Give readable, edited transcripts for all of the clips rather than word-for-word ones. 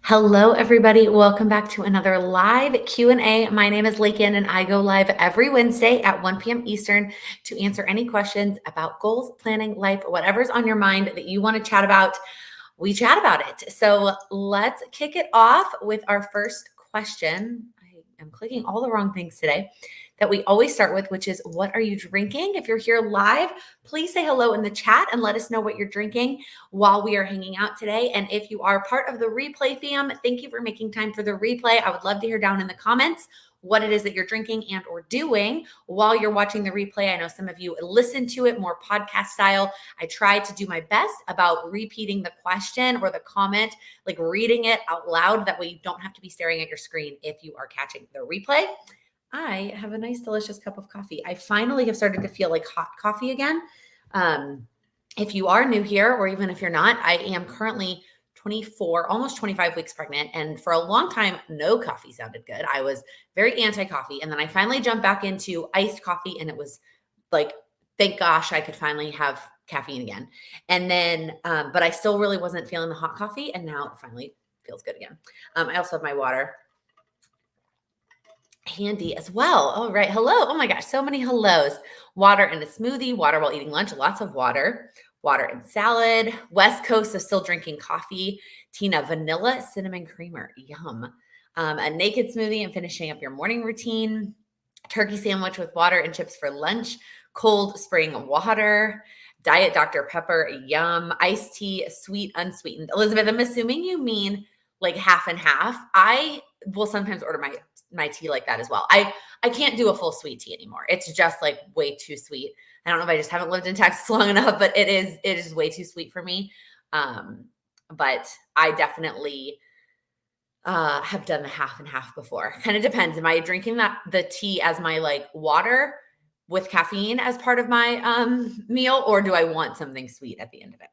Hello, everybody. Welcome back to another live Q&A. My name is Laken, and I go live every Wednesday at 1 p.m. Eastern to answer any questions about goals, planning, life, whatever's on your mind that you want to chat about. We chat about it. So let's kick it off with our first question. I am clicking all the wrong things today that we always start with, which is, what are you drinking? If you're here live, please say hello in the chat and let us know what you're drinking while we are hanging out today. And if you are part of the replay fam, thank you for making time for the replay. I would love to hear down in the comments what it is that you're drinking and or doing while you're watching the replay. I know some of you listen to it more podcast style. I try to do my best about repeating the question or the comment, like reading it out loud. That way you don't have to be staring at your screen if you are catching the replay. I have a nice, delicious cup of coffee. I finally have started to feel like hot coffee again. If you are new here, or even if you're not, I am currently 24, almost 25 weeks pregnant. And for a long time, no coffee sounded good. I was very anti-coffee. And then I finally jumped back into iced coffee, and it was like, thank gosh, I could finally have caffeine again. And then, but I still really wasn't feeling the hot coffee. And now it finally feels good again. I also have my water handy as well. All right. Hello. Oh my gosh. So many hellos. Water in a smoothie, water while eating lunch, lots of water, water and salad. West Coast is still drinking coffee. Tina, vanilla cinnamon creamer. Yum. A naked smoothie and finishing up your morning routine. Turkey sandwich with water and chips for lunch. Cold spring water. Diet Dr. Pepper. Yum. Iced tea, sweet, unsweetened. Elizabeth, I'm assuming you mean like half and half. I will sometimes order my tea like that as well. I can't do a full sweet tea anymore. It's just like way too sweet. I don't know if I just haven't lived in Texas long enough, but it is way too sweet for me. But I definitely have done the half and half before. Kind of depends. Am I drinking the tea as my like water with caffeine as part of my meal, or do I want something sweet at the end of it?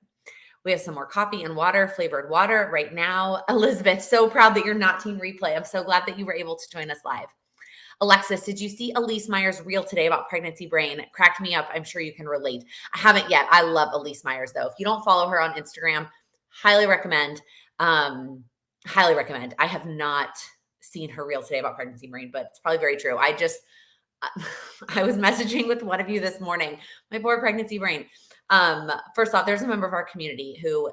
We have some more coffee and water, flavored water right now. Elizabeth, so proud that you're not team replay. I'm so glad that you were able to join us live. Alexis, did you see Elise Myers' reel today about pregnancy brain? It cracked me up. I'm sure you can relate. I haven't yet. I love Elise Myers, though. If you don't follow her on Instagram, highly recommend. Highly recommend. I have not seen her reel today about pregnancy brain, but it's probably very true. I was messaging with one of you this morning. My poor pregnancy brain. First off, there's a member of our community who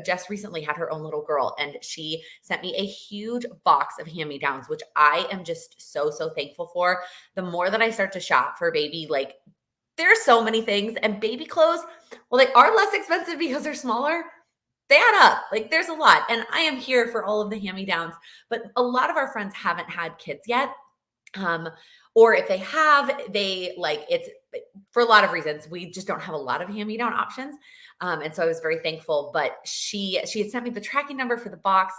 just recently had her own little girl, and she sent me a huge box of hand-me-downs, which I am just so thankful for. The more that I start to shop for baby, like there's so many things, and baby clothes, well, they are less expensive because they're smaller. They add up. Like there's a lot, and I am here for all of the hand-me-downs, but a lot of our friends haven't had kids yet. Or if they have, it's for a lot of reasons. We just don't have a lot of hand-me-down options. And so I was very thankful, but she had sent me the tracking number for the box,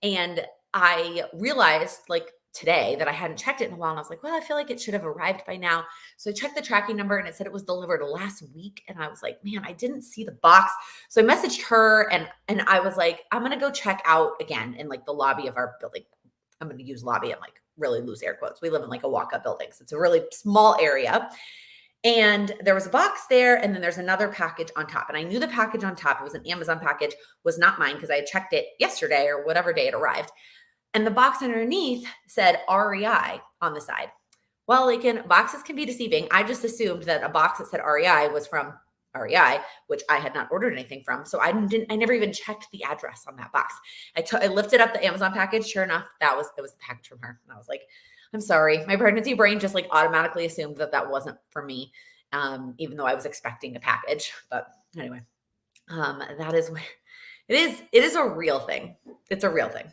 and I realized like today that I hadn't checked it in a while. And I was like, well, I feel like it should have arrived by now. So I checked the tracking number, and it said it was delivered last week. And I was like, man, I didn't see the box. So I messaged her, and I was like, I'm going to go check out again in like the lobby of our building. I'm going to use lobby in like really loose air quotes. We live in like a walk-up building. So it's a really small area. And there was a box there, and then there's another package on top. And I knew the package on top, it was an Amazon package, was not mine because I had checked it yesterday or whatever day it arrived. And the box underneath said REI on the side. Well, boxes can be deceiving. I just assumed that a box that said REI was from REI, which I had not ordered anything from. So I never even checked the address on that box. I lifted up the Amazon package. Sure enough, it was the package from her. And I was like, I'm sorry. My pregnancy brain just like automatically assumed that wasn't for me. Even though I was expecting a package, but anyway, that is where it is a real thing. It's a real thing.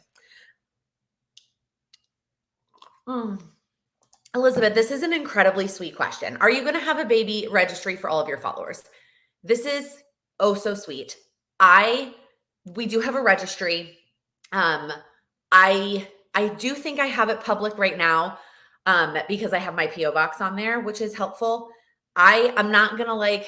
Elizabeth, this is an incredibly sweet question. Are you going to have a baby registry for all of your followers? This is oh so sweet. We do have a registry. I do think I have it public right now because I have my PO box on there, which is helpful. I'm not going to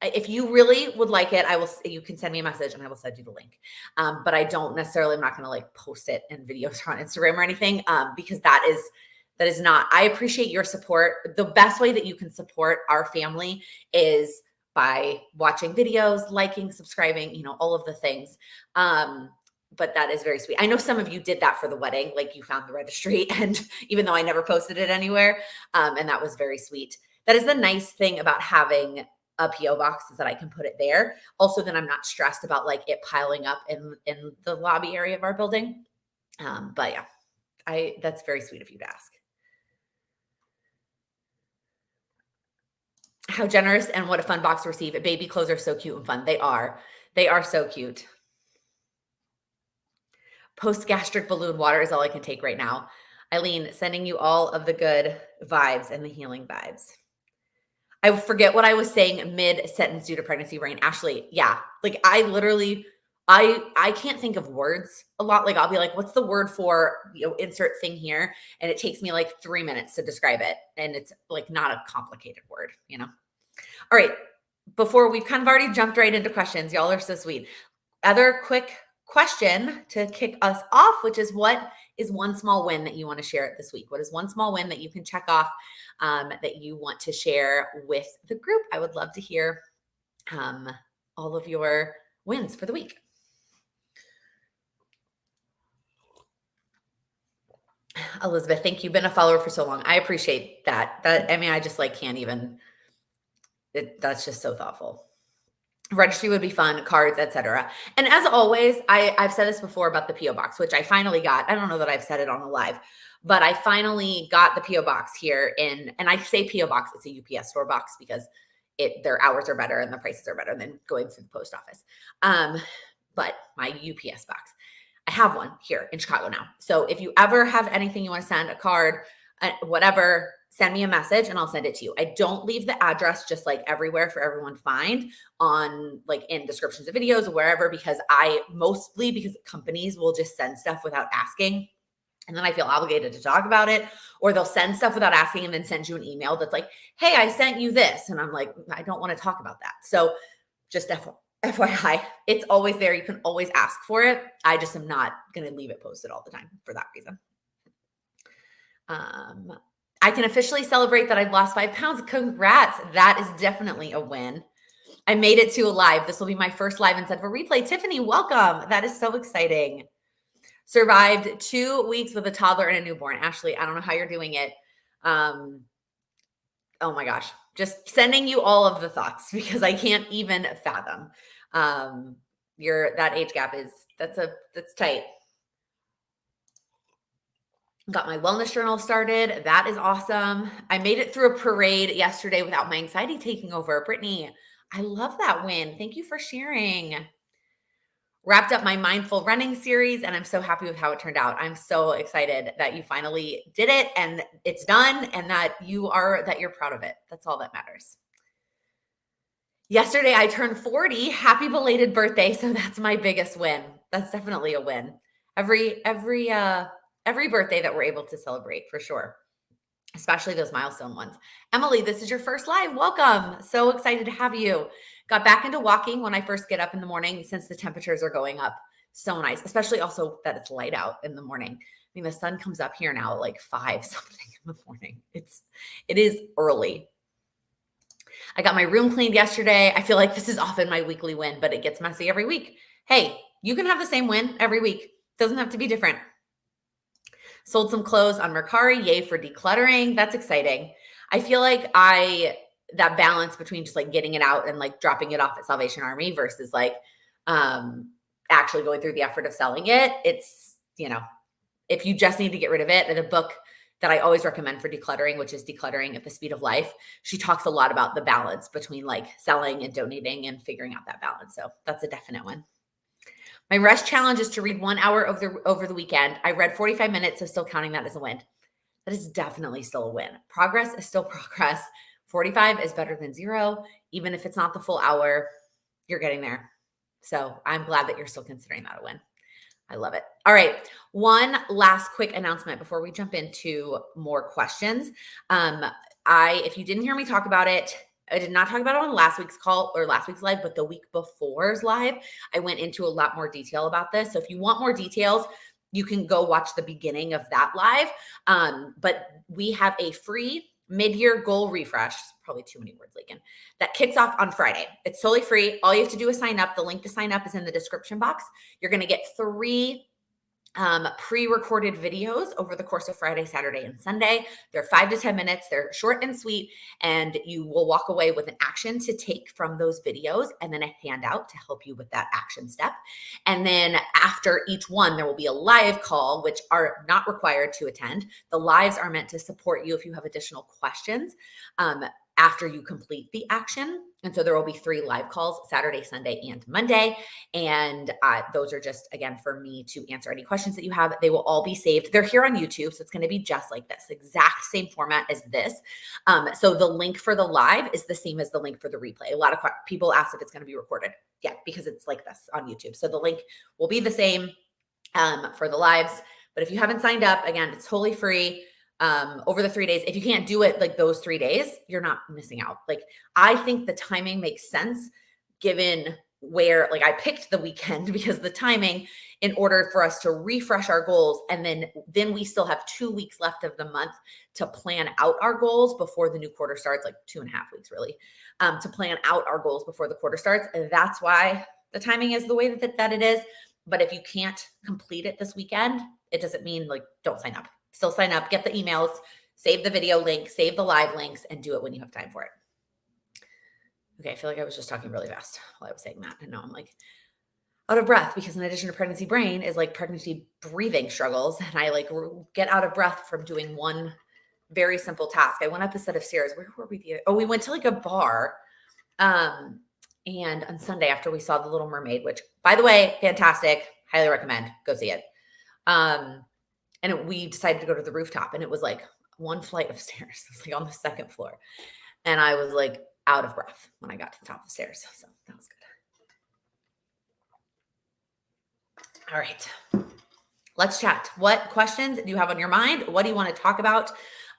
if you really would like it, you can send me a message and I will send you the link. But I don't necessarily, I'm not going to post it in videos or on Instagram or anything because that is not, I appreciate your support. The best way that you can support our family is by watching videos, liking, subscribing, all of the things. but that is very sweet. I know some of you did that for the wedding, like you found the registry, and even though I never posted it anywhere, and that was very sweet. That is the nice thing about having a PO box, is that I can put it there. Also, then I'm not stressed about like it piling up in the lobby area of our building. But yeah, that's very sweet of you to ask. How generous and what a fun box to receive. Baby clothes are so cute and fun. They are. They are so cute. Post-gastric balloon water is all I can take right now. Eileen, sending you all of the good vibes and the healing vibes. I forget what I was saying mid-sentence due to pregnancy brain. Ashley, yeah. Like I literally, I can't think of words a lot. Like I'll be like, what's the word for, insert thing here? And it takes me like 3 minutes to describe it. And it's like not a complicated word, All right. Before we've kind of already jumped right into questions. Y'all are so sweet. Other quick question to kick us off, which is, what is one small win that you want to share this week? What is one small win that you can check off that you want to share with the group? I would love to hear all of your wins for the week. Elizabeth, thank you. Been a follower for so long. I appreciate that. I just like can't even, that's just so thoughtful. Registry would be fun, cards, etc. And as always, I've said this before about the PO box, which I finally got. I don't know that I've said it on the live, but I finally got the PO box here and I say PO box, it's a UPS store box because their hours are better and the prices are better than going through the post office. But my UPS box, I have one here in Chicago now. So if you ever have anything you want to send, a card, whatever, send me a message and I'll send it to you. I don't leave the address just like everywhere for everyone to find on like in descriptions of videos or wherever, because companies will just send stuff without asking. And then I feel obligated to talk about it, or they'll send stuff without asking and then send you an email that's like, hey, I sent you this. And I'm like, I don't want to talk about that. So just FYI, it's always there. You can always ask for it. I just am not going to leave it posted all the time for that reason. I can officially celebrate that I've lost 5 pounds. Congrats. That is definitely a win. I made it to a live. This will be my first live instead of a replay. Tiffany, welcome. That is so exciting. Survived 2 weeks with a toddler and a newborn. Ashley, I don't know how you're doing it. Oh my gosh. Just sending you all of the thoughts because I can't even fathom. That age gap that's tight. Got my wellness journal started. That is awesome. I made it through a parade yesterday without my anxiety taking over. Brittany, I love that win. Thank you for sharing. Wrapped up my mindful running series, and I'm so happy with how it turned out. I'm so excited that you finally did it and it's done and that you're proud of it. That's all that matters. Yesterday, I turned 40. Happy belated birthday. So that's my biggest win. That's definitely a win. Every birthday that we're able to celebrate, for sure, especially those milestone ones. Emily, this is your first live. Welcome. So excited to have you. Got back into walking when I first get up in the morning since the temperatures are going up. So nice, especially also that it's light out in the morning. I mean, the sun comes up here now at like 5 something in the morning. It is early. I got my room cleaned yesterday. I feel like this is often my weekly win, but it gets messy every week. Hey, you can have the same win every week. Doesn't have to be different. Sold some clothes on Mercari. Yay for decluttering. That's exciting. I feel like that balance between just like getting it out and like dropping it off at Salvation Army versus like actually going through the effort of selling it. It's, if you just need to get rid of it, the book that I always recommend for decluttering, which is Decluttering at the Speed of Life, she talks a lot about the balance between like selling and donating and figuring out that balance. So that's a definite one. My rest challenge is to read 1 hour over the weekend. I read 45 minutes, so still counting that as a win. That is definitely still a win. Progress is still progress. 45 is better than 0. Even if it's not the full hour, you're getting there. So I'm glad that you're still considering that a win. I love it. All right. One last quick announcement before we jump into more questions. If you didn't hear me talk about it, I did not talk about it on last week's call or last week's live, but the week before's live, I went into a lot more detail about this. So if you want more details, you can go watch the beginning of that live. But we have a free mid-year goal refresh, probably too many words, Laken. That kicks off on Friday. It's totally free. All you have to do is sign up. The link to sign up is in the description box. You're going to get 3 pre-recorded videos over the course of Friday, Saturday, and Sunday. They're 5 to 10 minutes. They're short and sweet, and you will walk away with an action to take from those videos and then a handout to help you with that action step. And then after each one, there will be a live call, which are not required to attend. The lives are meant to support you if you have additional questions after you complete the action. And so there will be 3 live calls, Saturday, Sunday, and Monday. And those are just, again, for me to answer any questions that you have. They will all be saved. They're here on YouTube, so it's going to be just like this, exact same format as this. So the link for the live is the same as the link for the replay. A lot of people ask if it's going to be recorded. Yeah, because it's like this on YouTube. So the link will be the same for the lives. But if you haven't signed up, again, it's totally free. Over the 3 days. If you can't do it like those 3 days, you're not missing out. Like, I think the timing makes sense given where, like, I picked the weekend because the timing in order for us to refresh our goals. And then we still have 2 weeks left of the month to plan out our goals before the new quarter starts, like 2.5 weeks really, to plan out our goals before the quarter starts. And that's why the timing is the way that it is. But if you can't complete it this weekend, it doesn't mean like don't sign up. Still sign up, get the emails, save the video link, save the live links, and do it when you have time for it. Okay, I feel like I was just talking really fast while I was saying that. And now I'm like out of breath because in addition to pregnancy brain is like pregnancy breathing struggles. And I like get out of breath from doing one very simple task. I went up a set of stairs. Where were we? We went to like a bar. And on Sunday after we saw The Little Mermaid, which by the way, fantastic. Highly recommend. Go see it. And we decided to go to the rooftop, and it was like 1 flight of stairs. It was like on the 2nd floor. And I was like out of breath when I got to the top of the stairs. So that was good. All right. Let's chat. What questions do you have on your mind? What do you want to talk about?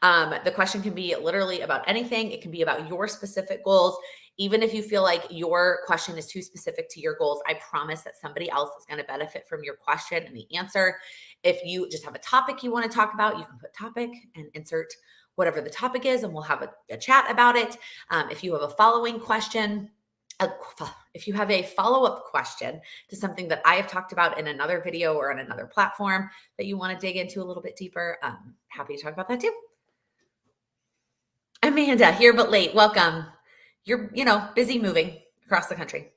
The question can be literally about anything. It can be about your specific goals. Even if you feel like your question is too specific to your goals, I promise that somebody else is going to benefit from your question and the answer. If you just have a topic you want to talk about, you can put topic and insert whatever the topic is, and we'll have a chat about it. If you have a following question, if you have a follow-up question to something that I have talked about in another video or on another platform that you want to dig into a little bit deeper, I'm happy to talk about that too. Amanda, here but late. Welcome. You're, busy moving across the country.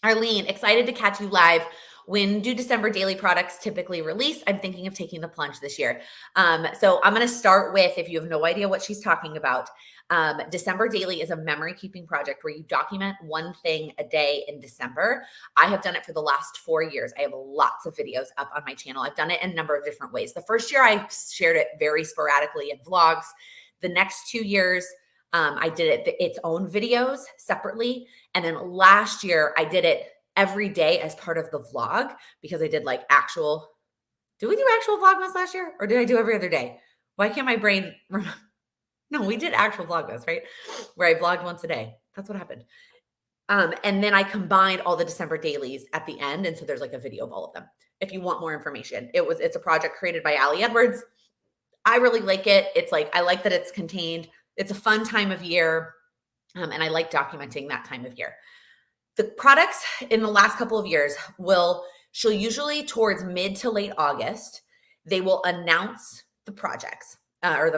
Arlene, excited to catch you live. When do December daily products typically release? I'm thinking of taking the plunge this year. So I'm going to start with, if you have no idea what she's talking about, December daily is a memory keeping project where you document one thing a day in December. I have done it for the last 4 years. I have lots of videos up on my channel. I've done it in a number of different ways. The first year I shared it very sporadically in vlogs. The next 2 years, I did its own videos separately. And then last year I did it every day as part of the vlog because I did like did we do actual Vlogmas last year? Or did I do every other day? Why can't my brain remember? No, we did actual Vlogmas, right? Where I vlogged once a day. That's what happened. And then I combined all the December dailies at the end. And so there's like a video of all of them. If you want more information, it's a project created by Ali Edwards. I really like it. It's like, I like that it's contained. It's a fun time of year. And I like documenting that time of year. The products in the last couple of years she'll usually towards mid to late August, they will announce the projects or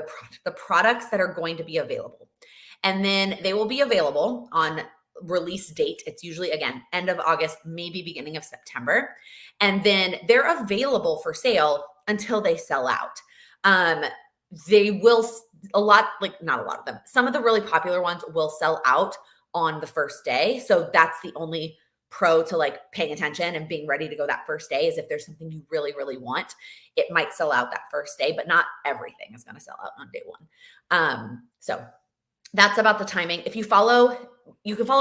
the products that are going to be available. And then they will be available on release date. It's usually, again, end of August, maybe beginning of September. And then they're available for sale until they sell out. They will, not a lot of them. Some of the really popular ones will sell out on the first day. So that's the only pro to like paying attention and being ready to go that first day is if there's something you really, really want, it might sell out that first day, but not everything is going to sell out on day one. So that's about the timing. If you can follow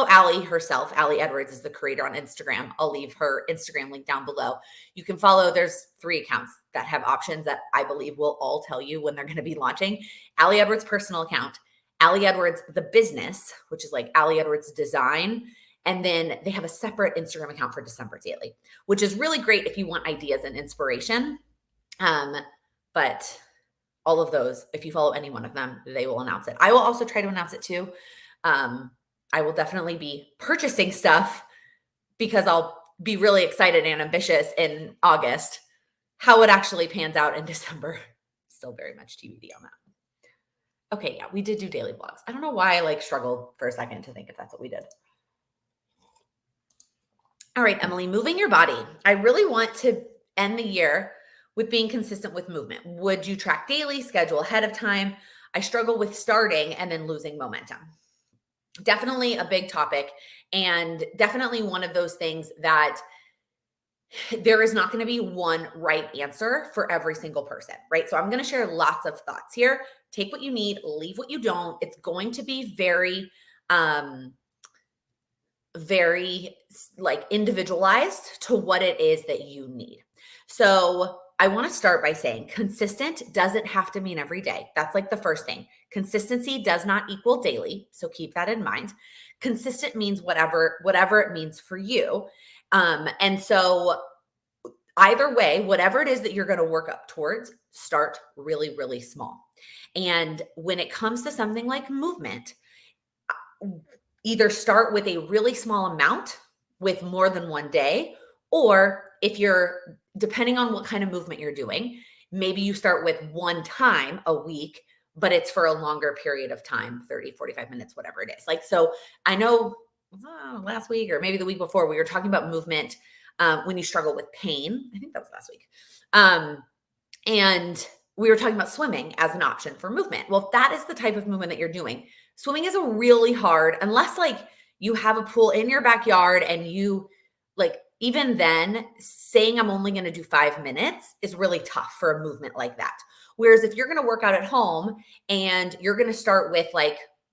Ali herself. Ali Edwards is the creator on Instagram. I'll leave her Instagram link down below. You can follow, there's 3 accounts that have options that I believe will all tell you when they're going to be launching. Ali Edwards personal account, Ali Edwards the business, which is like Ali Edwards design. And then they have a separate Instagram account for December daily, which is really great if you want ideas and inspiration. But all of those, if you follow any one of them, they will announce it. I will also try to announce it too. I will definitely be purchasing stuff because I'll be really excited and ambitious in August. How it actually pans out in December, still very much TBD on that. Okay, yeah, we did do daily vlogs. I don't know why I struggled for a second to think if that's what we did. All right, Emily, moving your body. I really want to end the year with being consistent with movement. Would you track daily, schedule ahead of time? I struggle with starting and then losing momentum. Definitely a big topic, and definitely one of those things that there is not going to be one right answer for every single person, right? So I'm going to share lots of thoughts here. Take what you need, leave what you don't. It's going to be very individualized to what it is that you need. So I want to start by saying consistent doesn't have to mean every day. That's the first thing. Consistency does not equal daily. So keep that in mind. Consistent means whatever it means for you. And so either way, whatever it is that you're going to work up towards, start really, really small. And when it comes to something like movement, either start with a really small amount with more than one day, or if you're, depending on what kind of movement you're doing, maybe you start with one time a week, but it's for a longer period of time, 30, 45 minutes, whatever it is. So I know last week or maybe the week before, we were talking about movement when you struggle with pain. I think that was last week. And we were talking about swimming as an option for movement. Well, if that is the type of movement that you're doing, swimming is a really hard, unless you have a pool in your backyard and you even then saying I'm only going to do 5 minutes is really tough for a movement like that. Whereas if you're going to work out at home and you're going to start with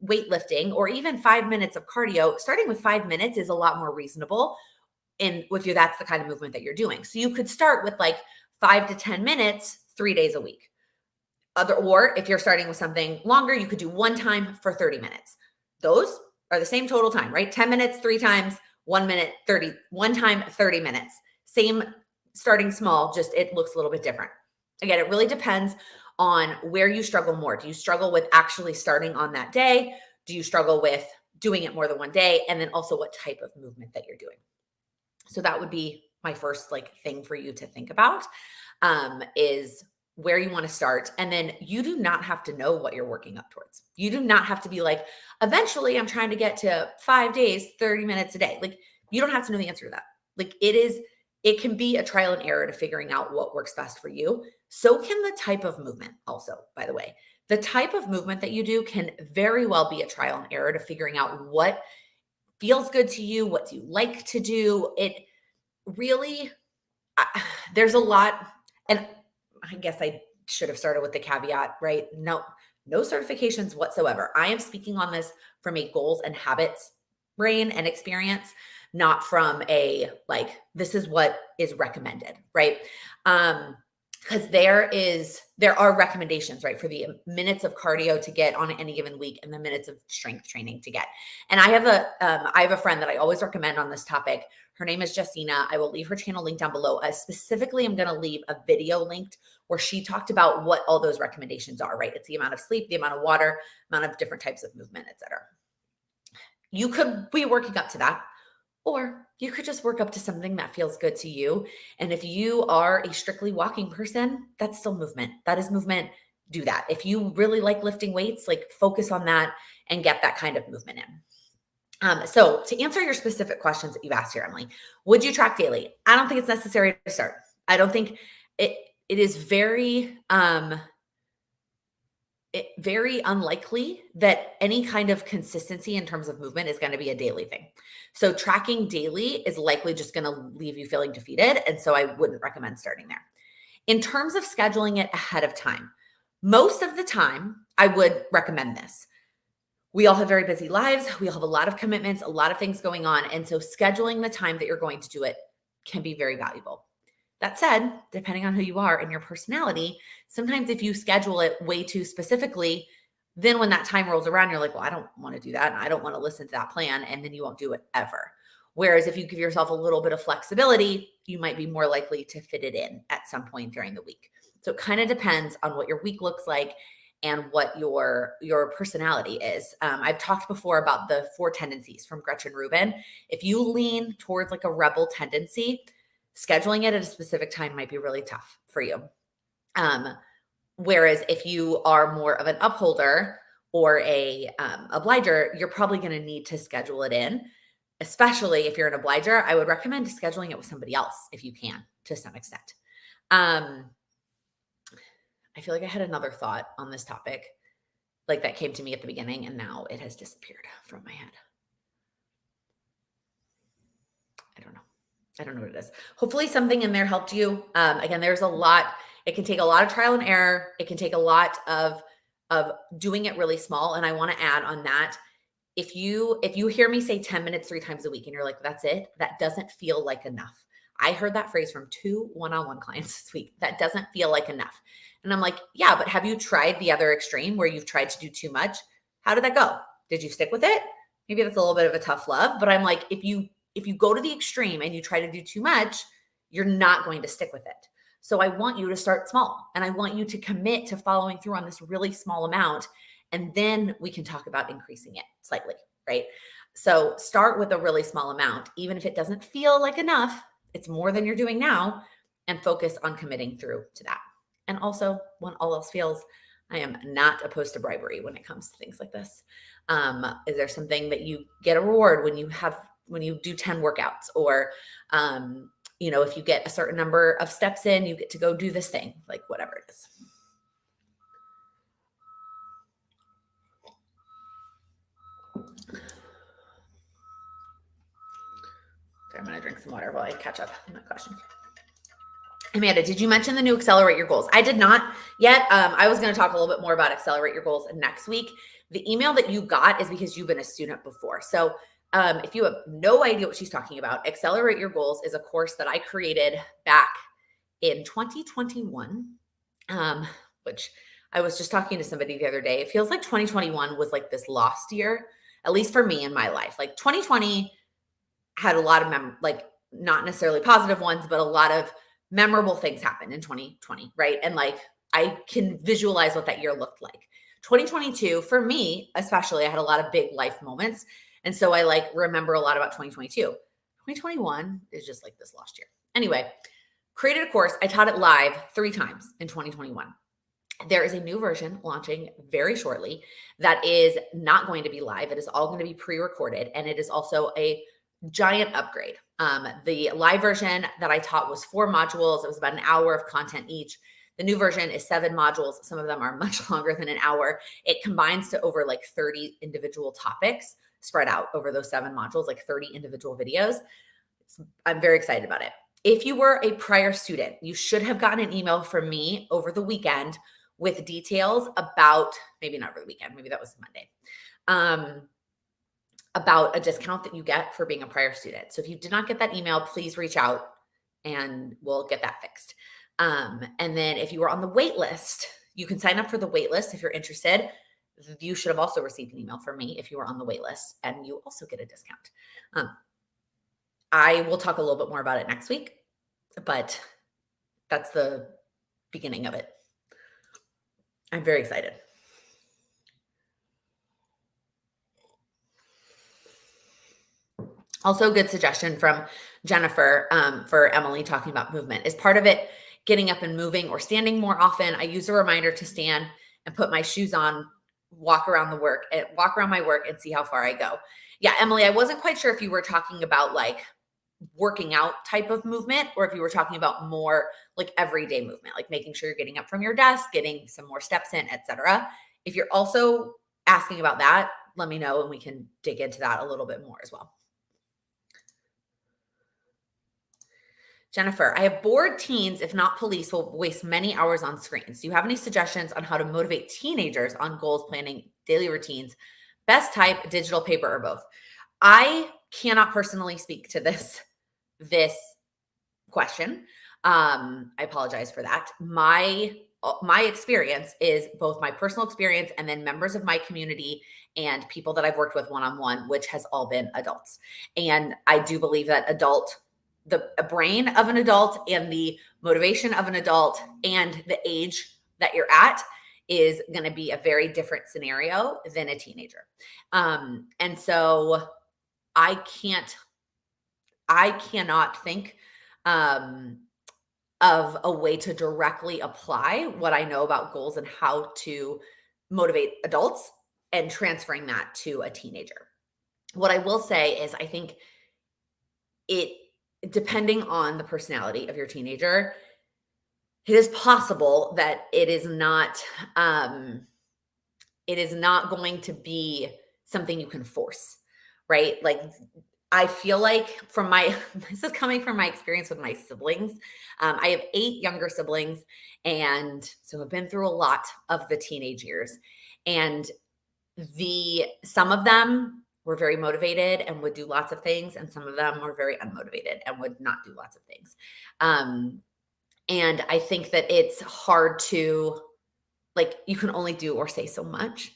weightlifting or even 5 minutes of cardio, starting with 5 minutes is a lot more reasonable. And with you, that's the kind of movement that you're doing. So you could start with 5 to 10 minutes, 3 days a week. Or if you're starting with something longer, you could do one time for 30 minutes. Those are the same total time, right? 10 minutes, 3 times, 1 minute, 30, one time, 30 minutes. Same, starting small, just it looks a little bit different. Again, it really depends on where you struggle more. Do you struggle with actually starting on that day? Do you struggle with doing it more than one day? And then also what type of movement that you're doing. So that would be my first thing for you to think about is where you want to start. And then you do not have to know what you're working up towards. You do not have to be eventually I'm trying to get to 5 days, 30 minutes a day. You don't have to know the answer to that. It can be a trial and error to figuring out what works best for you. So can the type of movement also, by the way. The type of movement that you do can very well be a trial and error to figuring out what feels good to you. What do you like to do? It really, there's a lot, and I guess I should have started with the caveat, right? No certifications whatsoever. I am speaking on this from a goals and habits brain and experience, not from a this is what is recommended, right? Because there are recommendations, right, for the minutes of cardio to get on any given week and the minutes of strength training to get. And I have a friend that I always recommend on this topic. Her name is Justina. I will leave her channel link down below. Specifically, I'm going to leave a video linked where she talked about what all those recommendations are, right? It's the amount of sleep, the amount of water, amount of different types of movement, etc. You could be working up to that, or you could just work up to something that feels good to you. And if you are a strictly walking person, that's still movement. That is movement. Do that. If you really like lifting weights, focus on that and get that kind of movement in. So to answer your specific questions that you've asked here, Emily, would you track daily? I don't think it's necessary to start. I don't think it is very unlikely that any kind of consistency in terms of movement is going to be a daily thing. So tracking daily is likely just going to leave you feeling defeated. And so I wouldn't recommend starting there. In terms of scheduling it ahead of time, most of the time I would recommend this. We all have very busy lives. We all have a lot of commitments, a lot of things going on. And so scheduling the time that you're going to do it can be very valuable. That said, depending on who you are and your personality, sometimes if you schedule it way too specifically, then when that time rolls around, you're like, well, I don't want to do that. And I don't want to listen to that plan. And then you won't do it ever. Whereas if you give yourself a little bit of flexibility, you might be more likely to fit it in at some point during the week. So it kind of depends on what your week looks like and what your personality is. I've talked before about the 4 tendencies from Gretchen Rubin. If you lean towards like a rebel tendency, scheduling it at a specific time might be really tough for you. Whereas if you are more of an upholder or a obliger, you're probably going to need to schedule it in. Especially if you're an obliger, I would recommend scheduling it with somebody else if you can, to some extent. I feel like I had another thought on this topic, like that came to me at the beginning, and now it has disappeared from my head. I don't know what it is. Hopefully something in there helped you. Again, there's a lot. It can take a lot of trial and error. It can take a lot of doing it really small. And I want to add on that, if you hear me say 10 minutes 3 times a week and you're like, that's it, that doesn't feel like enough. I heard that phrase from 2 one-on-one clients this week. That doesn't feel like enough. And I'm like, yeah, but have you tried the other extreme where you've tried to do too much? How did that go? Did you stick with it? Maybe that's a little bit of a tough love, but I'm like, if you go to the extreme and you try to do too much, you're not going to stick with it. So I want you to start small, and I want you to commit to following through on this really small amount. And then we can talk about increasing it slightly, right? So start with a really small amount. Even if it doesn't feel like enough, it's more than you're doing now, and focus on committing through to that. And also, when all else fails, I am not opposed to bribery when it comes to things like this. Is there something that you get a reward when you do 10 workouts, or, if you get a certain number of steps in, you get to go do this thing, like whatever it is. I'm going to drink some water while I catch up on that question. Amanda, did you mention the new Accelerate Your Goals? I did not yet. I was going to talk a little bit more about Accelerate Your Goals next week. The email that you got is because you've been a student before. So if you have no idea what she's talking about, Accelerate Your Goals is a course that I created back in 2021, which I was just talking to somebody the other day. It feels like 2021 was like this lost year, at least for me in my life. Like 2020 had a lot of not necessarily positive ones, but a lot of memorable things happened in 2020, right? And like I can visualize what that year looked like. 2022, for me especially, I had a lot of big life moments. And so I remember a lot about 2022. 2021 is just like this last year. Anyway, created a course. I taught it live 3 times in 2021. There is a new version launching very shortly that is not going to be live. It is all going to be pre-recorded, and it is also a giant upgrade. The live version that I taught was 4 modules. It was about an hour of content each. The new version is 7 modules. Some of them are much longer than an hour. It combines to over 30 individual topics spread out over those 7 modules, 30 individual videos. I'm very excited about it. If you were a prior student, you should have gotten an email from me over the weekend with details about, maybe not over the weekend, maybe that was Monday, about a discount that you get for being a prior student. So if you did not get that email, please reach out and we'll get that fixed. And then if you were on the wait list, you can sign up for the wait list if you're interested. You should have also received an email from me if you were on the wait list, and you also get a discount. I will talk a little bit more about it next week, but that's the beginning of it. I'm very excited. Also, good suggestion from Jennifer for Emily talking about movement. Is part of it getting up and moving or standing more often? I use a reminder to stand and put my shoes on, walk around my work and see how far I go. Yeah, Emily, I wasn't quite sure if you were talking about working out type of movement, or if you were talking about more everyday movement, making sure you're getting up from your desk, getting some more steps in, etc. If you're also asking about that, let me know and we can dig into that a little bit more as well. Jennifer, I have bored teens, if not police, will waste many hours on screens. Do you have any suggestions on how to motivate teenagers on goals, planning, daily routines? Best type, digital, paper, or both? I cannot personally speak to this question. I apologize for that. My experience is both my personal experience and then members of my community and people that I've worked with one-on-one, which has all been adults. And I do believe that adult the brain of an adult and the motivation of an adult and the age that you're at is going to be a very different scenario than a teenager. And so I cannot think of a way to directly apply what I know about goals and how to motivate adults and transferring that to a teenager. What I will say is I think it, depending on the personality of your teenager, it is possible that it is not going to be something you can force, right? Like I feel like from my this is coming from my experience with my siblings. I have 8 younger siblings, and so I've been through a lot of the teenage years. And some of them were very motivated and would do lots of things, and some of them were very unmotivated and would not do lots of things. And I think that it's hard to, like, you can only do or say so much.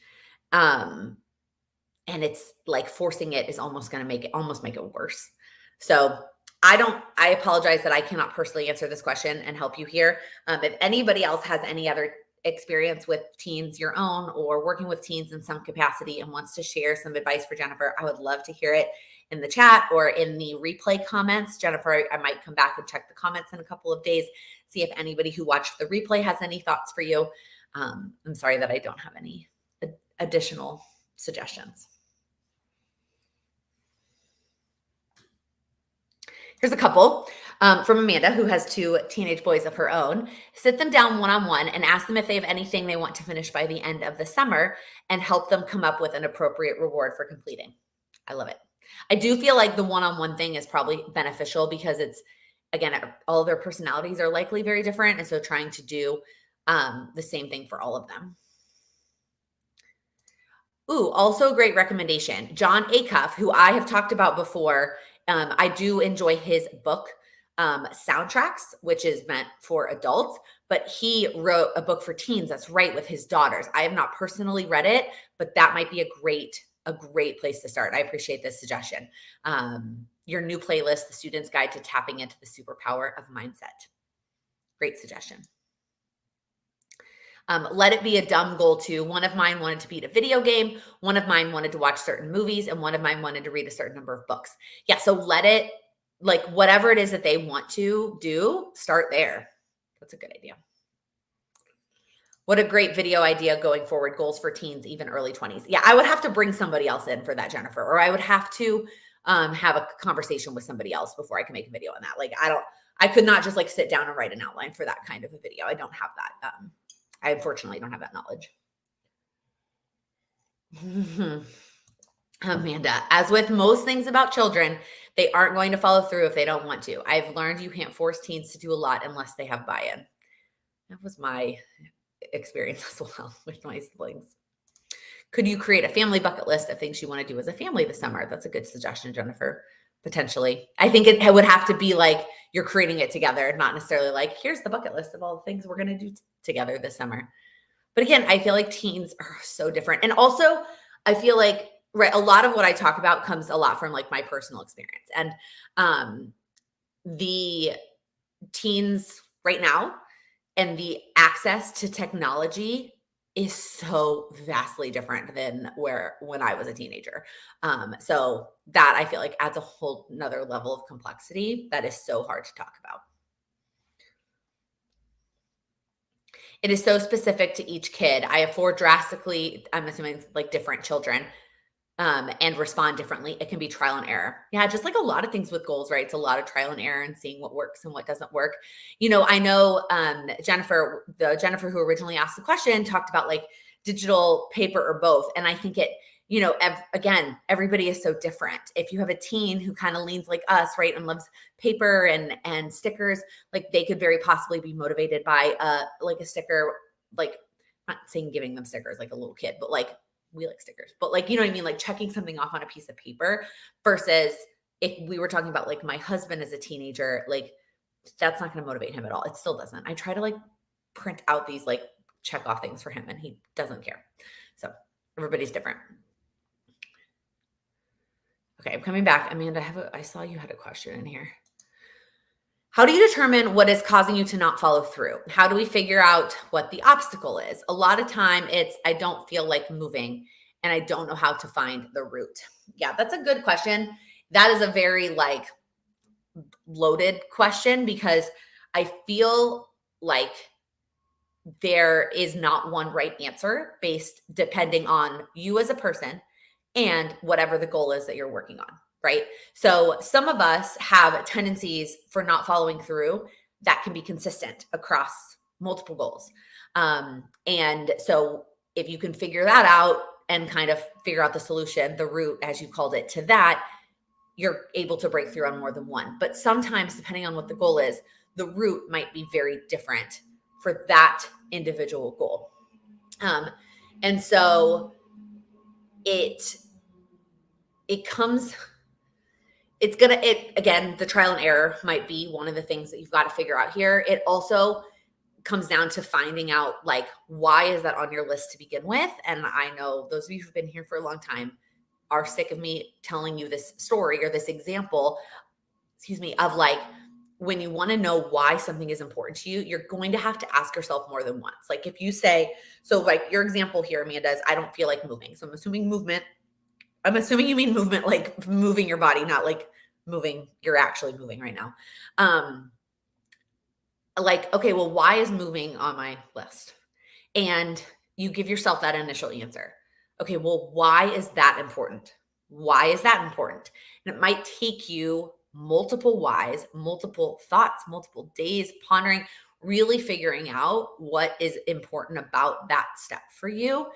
And it's like forcing it is almost going to make it worse. So I apologize that I cannot personally answer this question and help you here. If anybody else has any other experience with teens, your own, or working with teens in some capacity and wants to share some advice for Jennifer, I would love to hear it in the chat or in the replay comments. Jennifer, I might come back and check the comments in a couple of days, see if anybody who watched the replay has any thoughts for you. I'm sorry that I don't have any additional suggestions. Here's a couple from Amanda, who has 2 teenage boys of her own. Sit them down one-on-one and ask them if they have anything they want to finish by the end of the summer and help them come up with an appropriate reward for completing. I love it. I do feel like the one-on-one thing is probably beneficial because it's, again, all of their personalities are likely very different. And so trying to do the same thing for all of them. Ooh, also a great recommendation. John Acuff, who I have talked about before. I do enjoy his book, Soundtracks, which is meant for adults, but he wrote a book for teens that's right with his daughters. I have not personally read it, but that might be a great place to start. I appreciate this suggestion. Your new playlist, The Student's Guide to Tapping into the Superpower of Mindset. Great suggestion. Let it be a dumb goal too. One of mine wanted to beat a video game. One of mine wanted to watch certain movies, and one of mine wanted to read a certain number of books. Yeah. So let it, like, whatever it is that they want to do, start there. That's a good idea. What a great video idea going forward. Goals for teens, even early 20s. Yeah. I would have to bring somebody else in for that, Jennifer, or I would have to have a conversation with somebody else before I can make a video on that. Like, I could not just like sit down and write an outline for that kind of a video. I don't have that. I unfortunately don't have that knowledge. Amanda, as with most things about children, they aren't going to follow through if they don't want to. I've learned you can't force teens to do a lot unless they have buy-in. That was my experience as well with my siblings. Could you create a family bucket list of things you want to do as a family this summer? That's a good suggestion, Jennifer. Potentially. I think it would have to be like you're creating it together, not necessarily like, here's the bucket list of all the things we're going to do together this summer. But again, I feel like teens are so different. And also, I feel like, right, a lot of what I talk about comes a lot from like my personal experience. And the teens right now and the access to technology is so vastly different than when I was a teenager. So that I feel like adds a whole nother level of complexity that is so hard to talk about. It is so specific to each kid. I have 4 drastically, I'm assuming like different children, and respond differently. It can be trial and error. Yeah, just like a lot of things with goals, right? It's a lot of trial and error and seeing what works and what doesn't work. You know, I know Jennifer who originally asked the question talked about like digital, paper, or both. And I think it, you know, again, everybody is so different. If you have a teen who kind of leans like us, right, and loves paper and stickers, like they could very possibly be motivated by like a sticker, like I'm not saying giving them stickers like a little kid, but like we like stickers, but like, you know what I mean? Like checking something off on a piece of paper versus if we were talking about like my husband as a teenager, like that's not going to motivate him at all. It still doesn't. I try to like print out these like check off things for him and he doesn't care. So everybody's different. Okay. I'm coming back. Amanda, I saw you had a question in here. How do you determine what is causing you to not follow through? How do we figure out what the obstacle is? A lot of time it's, I don't feel like moving and I don't know how to find the root. Yeah, that's a good question. That is a very like loaded question because I feel like there is not one right answer based depending on you as a person and whatever the goal is that you're working on, right? So some of us have tendencies for not following through that can be consistent across multiple goals. And so if you can figure that out and kind of figure out the solution, the root, as you called it, to that, you're able to break through on more than one. But sometimes, depending on what the goal is, the route might be very different for that individual goal. And so it comes, it's gonna, it again, the trial and error might be one of the things that you've got to figure out here. It also comes down to finding out like, why is that on your list to begin with? And I know those of you who've been here for a long time are sick of me telling you this story or this example, of like, when you want to know why something is important to you, you're going to have to ask yourself more than once. Like if you say, so like your example here, Amanda, is I don't feel like moving. So I'm assuming movement. I'm assuming you mean movement, like moving your body, not like moving, you're actually moving right now. Like, okay, well, why is moving on my list? And you give yourself that initial answer. Okay, well, why is that important? Why is that important? And it might take you multiple whys, multiple thoughts, multiple days pondering, really figuring out what is important about that step for you.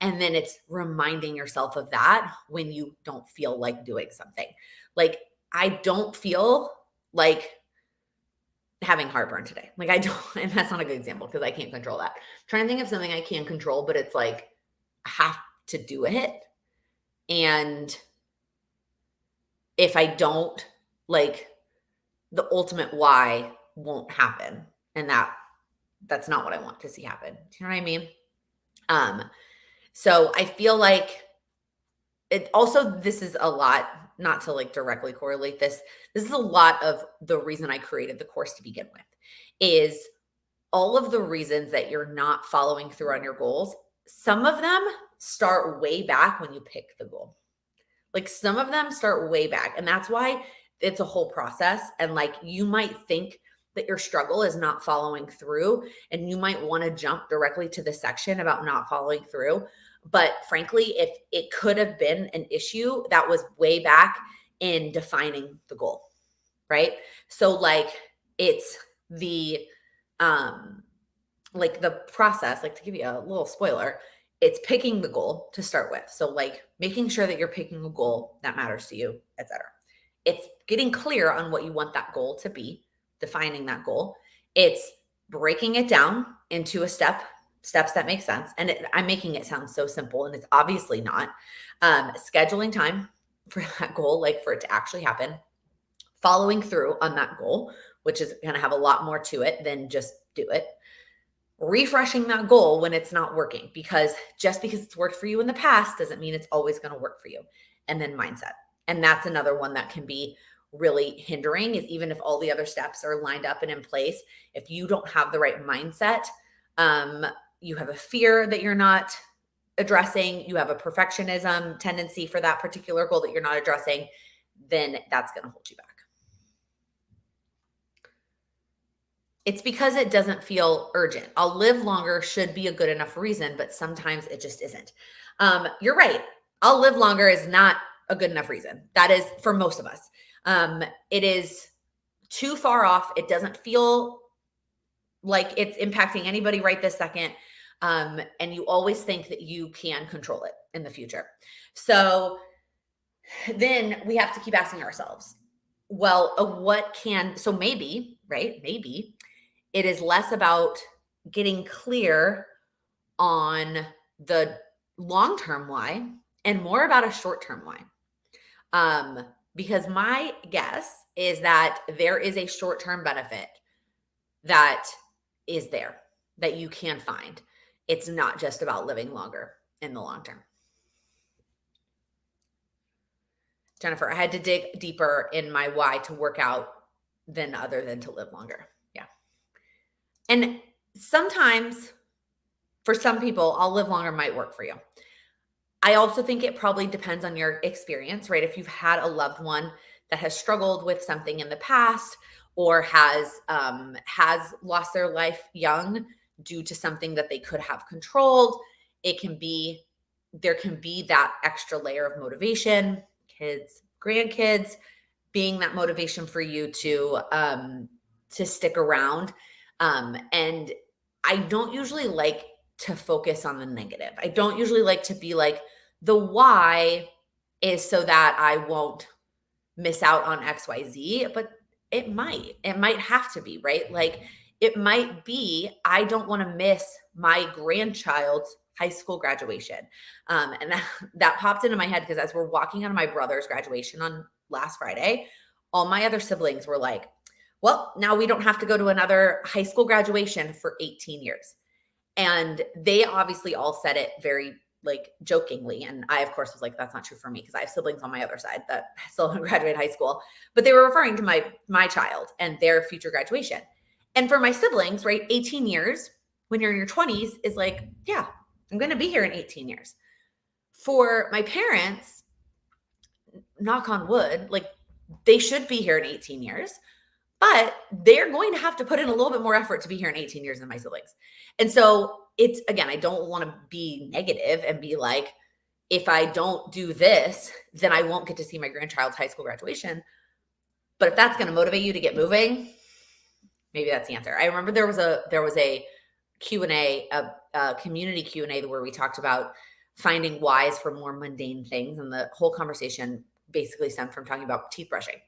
And then it's reminding yourself of that when you don't feel like doing something. Like, I don't feel like having heartburn today. Like I don't, and that's not a good example because I can't control that. I'm trying to think of something I can control, but it's like I have to do it. And if I don't, like the ultimate why won't happen. And that's not what I want to see happen. Do you know what I mean? Um, so I feel like it also, this is a lot, not to like directly correlate this. This is a lot of the reason I created the course to begin with is all of the reasons that you're not following through on your goals. Some of them start way back when you pick the goal. Like some of them start way back. And that's why it's a whole process. And like you might think that your struggle is not following through, and you might want to jump directly to the section about not following through. But frankly, if it could have been an issue that was way back in defining the goal, right? So like it's the like the process, like to give you a little spoiler, it's picking the goal to start with. So like making sure that you're picking a goal that matters to you, etc. It's getting clear on what you want that goal to be, defining that goal. It's breaking it down into steps that make sense. And I'm making it sound so simple, and it's obviously not. Scheduling time for that goal, like for it to actually happen, following through on that goal, which is going to have a lot more to it than just do it. Refreshing that goal when it's not working, because just because it's worked for you in the past doesn't mean it's always going to work for you. And then mindset. And that's another one that can be really hindering, is even if all the other steps are lined up and in place, if you don't have the right mindset, you have a fear that you're not addressing, you have a perfectionism tendency for that particular goal that you're not addressing, then that's going to hold you back. It's because it doesn't feel urgent. I'll live longer should be a good enough reason, but sometimes it just isn't. You're right. I'll live longer is not a good enough reason. That is for most of us. It is too far off. It doesn't feel like it's impacting anybody right this second. And you always think that you can control it in the future. So then we have to keep asking ourselves, well, so maybe, right? Maybe it is less about getting clear on the long-term why and more about a short-term why. Because my guess is that there is a short-term benefit that is there that you can find. It's not just about living longer in the long term. Jennifer, I had to dig deeper in my why to work out other than to live longer. Yeah. And sometimes for some people, I'll live longer might work for you. I also think it probably depends on your experience, right? If you've had a loved one that has struggled with something in the past or has lost their life young due to something that they could have controlled, it can be there can be that extra layer of motivation, kids, grandkids, being that motivation for you to stick around. And I don't usually like to focus on the negative. I don't usually like to be like, the why is so that I won't miss out on XYZ, but it might have to be, right? Like it might be, I don't want to miss my grandchild's high school graduation. And that popped into my head because as we're walking on my brother's graduation on last Friday, all my other siblings were like, well, now we don't have to go to another high school graduation for 18 years. And they obviously all said it very like jokingly. And I, of course, was like, that's not true for me because I have siblings on my other side that still haven't graduated high school. But they were referring to my child and their future graduation. And for my siblings, right, 18 years when you're in your 20s is like, yeah, I'm going to be here in 18 years. For my parents, knock on wood, like they should be here in 18 years. But they're going to have to put in a little bit more effort to be here in 18 years than my siblings. And so it's, again, I don't want to be negative and be like, if I don't do this, then I won't get to see my grandchild's high school graduation. But if that's going to motivate you to get moving, maybe that's the answer. I remember there was a Q&A, a community Q&A where we talked about finding whys for more mundane things. And the whole conversation basically stemmed from talking about teeth brushing.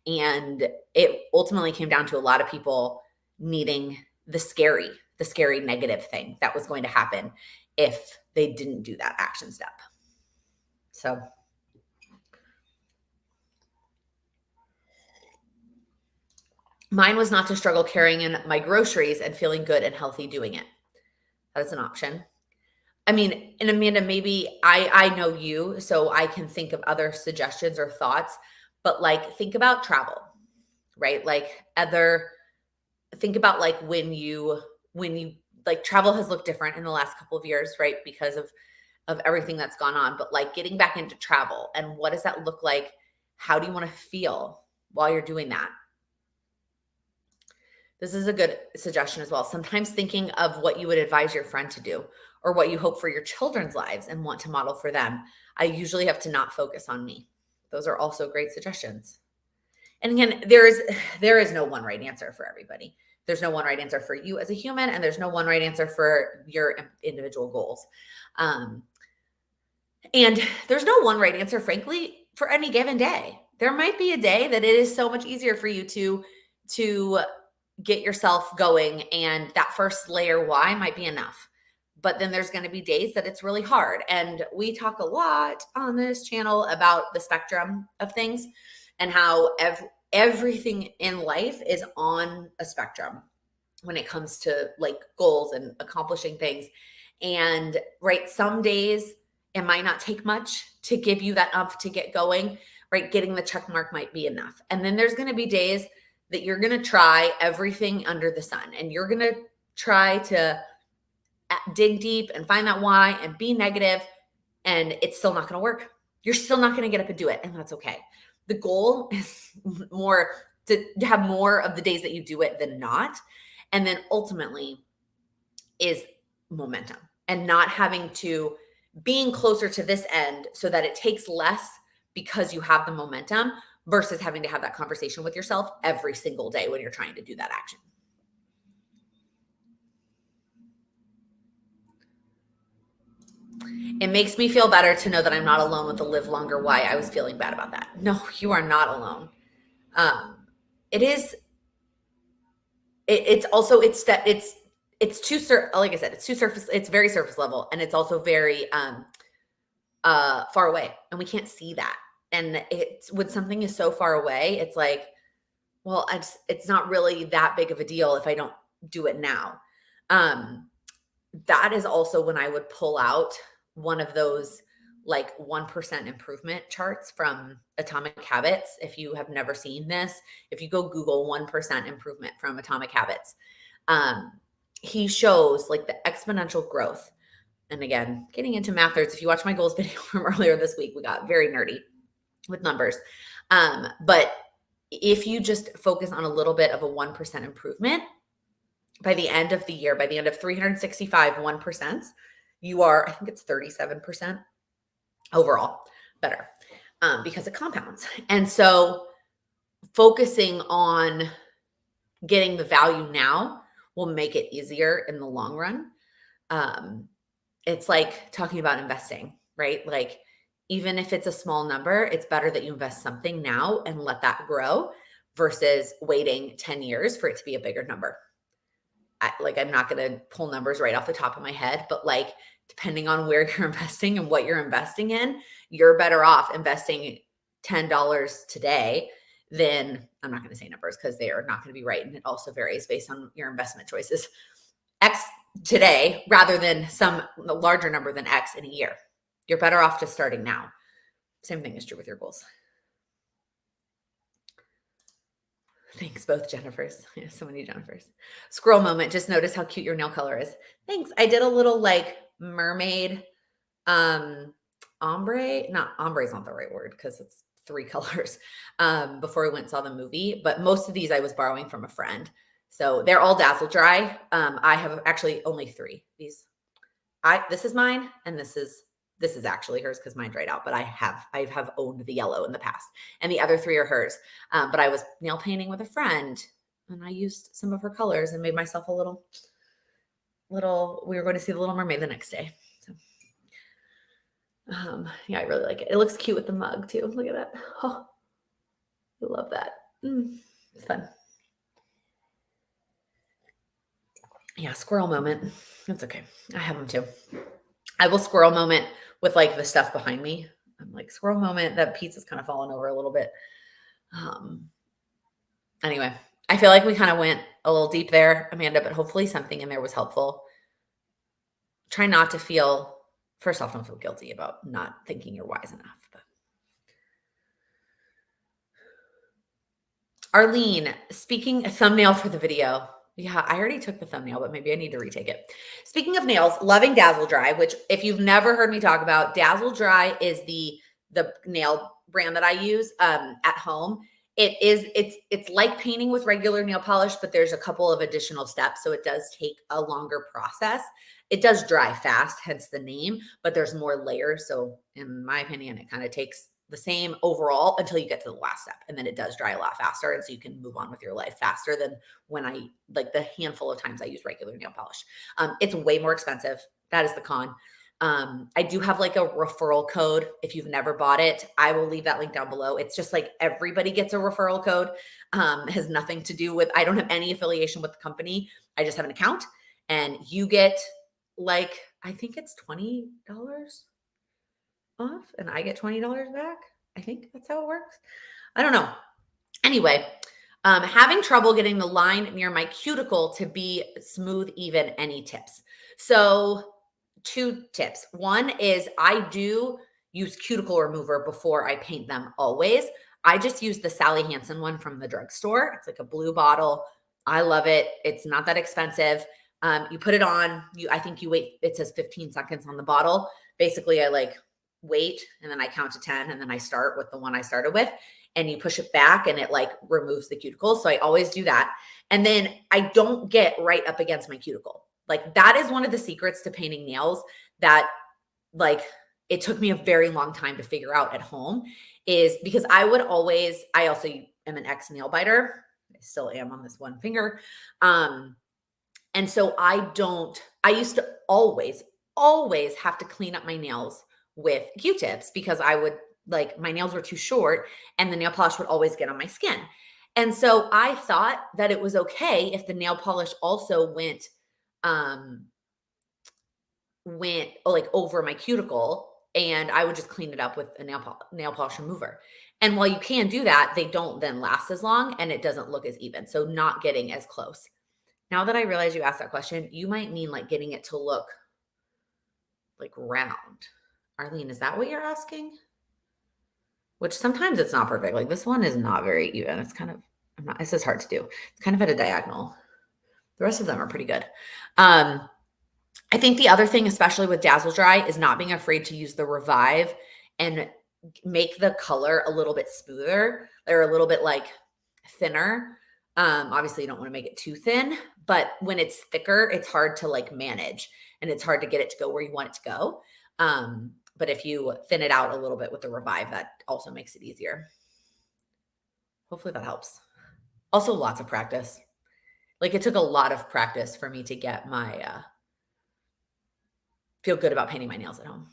And it ultimately came down to a lot of people needing the scary negative thing that was going to happen if they didn't do that action step. So mine was not to struggle carrying in my groceries and feeling good and healthy doing it. That is an option. I mean, and Amanda, maybe I know you, so I can think of other suggestions or thoughts, but like think about travel, right? Like think about like when you like travel has looked different in the last couple of years, right? Because of everything that's gone on, but like getting back into travel and what does that look like? How do you want to feel while you're doing that? This is a good suggestion as well. Sometimes thinking of what you would advise your friend to do or what you hope for your children's lives and want to model for them. I usually have to not focus on me. Those are also great suggestions. And again, there is no one right answer for everybody. There's no one right answer for you as a human, and there's no one right answer for your individual goals. And there's no one right answer, frankly, for any given day. There might be a day that it is so much easier for you to get yourself going, and that first layer why might be enough. But then there's going to be days that it's really hard. And we talk a lot on this channel about the spectrum of things and how everything in life is on a spectrum when it comes to like goals and accomplishing things. And right, some days it might not take much to give you that up to get going, right? Getting the check mark might be enough. And then there's going to be days that you're going to try everything under the sun and you're going to try to dig deep and find that why and be negative, and it's still not going to work. You're still not going to get up and do it, and that's okay. The goal is more to have more of the days that you do it than not. And then ultimately is momentum and not having to being closer to this end so that it takes less because you have the momentum versus having to have that conversation with yourself every single day when you're trying to do that action. It makes me feel better to know that I'm not alone with the live longer why. I was feeling bad about that. No, you are not alone. It's also, it's too, like I said, it's too surface. It's very surface level. And it's also very far away and we can't see that. And it's when something is so far away, it's like, well, it's not really that big of a deal if I don't do it now. That is also when I would pull out one of those like 1% improvement charts from Atomic Habits. If you have never seen this, if you go Google 1% improvement from Atomic Habits, he shows like the exponential growth. And again, getting into mathers, if you watch my goals video from earlier this week, we got very nerdy with numbers. But if you just focus on a little bit of a 1% improvement, by the end of the year, by the end of 365 1%, you are, I think it's 37% overall better, because it compounds. And so focusing on getting the value now will make it easier in the long run. It's like talking about investing, right? Like, even if it's a small number, it's better that you invest something now and let that grow versus waiting 10 years for it to be a bigger number. I'm not going to pull numbers right off the top of my head, but like, depending on where you're investing and what you're investing in, you're better off investing $10 today than, I'm not going to say numbers because they are not going to be right. And it also varies based on your investment choices. X today rather than some larger number than X in a year. You're better off just starting now. Same thing is true with your goals. Thanks, both Jennifers. Yeah, so many Jennifers. Squirrel moment. Just notice how cute your nail color is. Thanks. I did a little like mermaid ombre. Not ombre is not the right word because it's 3 colors before we went and saw the movie. But most of these I was borrowing from a friend. So they're all Dazzle Dry. I have actually only 3. This is mine, and this is actually hers because mine dried out, but I have owned the yellow in the past, and the other 3 are hers. But I was nail painting with a friend, and I used some of her colors and made myself a little. We were going to see The Little Mermaid the next day. So, yeah, I really like it. It looks cute with the mug too. Look at that. Oh, I love that. It's fun. Yeah, squirrel moment. That's okay. I have them too. I will squirrel moment with like the stuff behind me. I'm like, squirrel moment, that pizza's kind of fallen over a little bit. Anyway, I feel like we kind of went a little deep there, Amanda, but hopefully something in there was helpful. Try not to feel, first off, don't feel guilty about not thinking you're wise enough. But Arlene, speaking a thumbnail for the video. Yeah, I already took the thumbnail, but maybe I need to retake it. Speaking of nails, loving Dazzle Dry, which if you've never heard me talk about, Dazzle Dry is the nail brand that I use at home. It's like painting with regular nail polish, but there's a couple of additional steps. So it does take a longer process. It does dry fast, hence the name, but there's more layers. So in my opinion, it kind of takes the same overall until you get to the last step. And then it does dry a lot faster. And so you can move on with your life faster than when I, like the handful of times I use regular nail polish. It's way more expensive. That is the con. I do have like a referral code. If you've never bought it, I will leave that link down below. It's just like everybody gets a referral code. Has nothing to do with, I don't have any affiliation with the company. I just have an account, and you get like, I think it's $20 off and I get $20 back. I think that's how it works. I don't know. Anyway, having trouble getting the line near my cuticle to be smooth, even. Any tips? So 2 tips. One is I do use cuticle remover before I paint them always. I just use the Sally Hansen one from the drugstore. It's like a blue bottle. I love it. It's not that expensive. You put it on, I think you wait, it says 15 seconds on the bottle. Basically, I like wait, and then I count to 10, and then I start with the one I started with, and you push it back and it like removes the cuticle. So I always do that. And then I don't get right up against my cuticle. Like, that is one of the secrets to painting nails that like it took me a very long time to figure out at home, is because I also am an ex nail biter. I still am on this one finger. And so I used to always have to clean up my nails with Q-tips because my nails were too short and the nail polish would always get on my skin. And so I thought that it was okay if the nail polish also went like over my cuticle, and I would just clean it up with a nail polish remover. And while you can do that, they don't then last as long and it doesn't look as even. So not getting as close. Now that I realize you asked that question, you might mean like getting it to look like round. Arlene, is that what you're asking? Which sometimes it's not perfect. Like this one is not very even. It's kind of, this is hard to do. It's kind of at a diagonal. The rest of them are pretty good. I think the other thing, especially with Dazzle Dry, is not being afraid to use the Revive and make the color a little bit smoother or a little bit like thinner. Obviously you don't want to make it too thin, but when it's thicker, it's hard to like manage and it's hard to get it to go where you want it to go. But if you thin it out a little bit with the Revive, that also makes it easier. Hopefully that helps. Also lots of practice. Like it took a lot of practice for me to get my, feel good about painting my nails at home.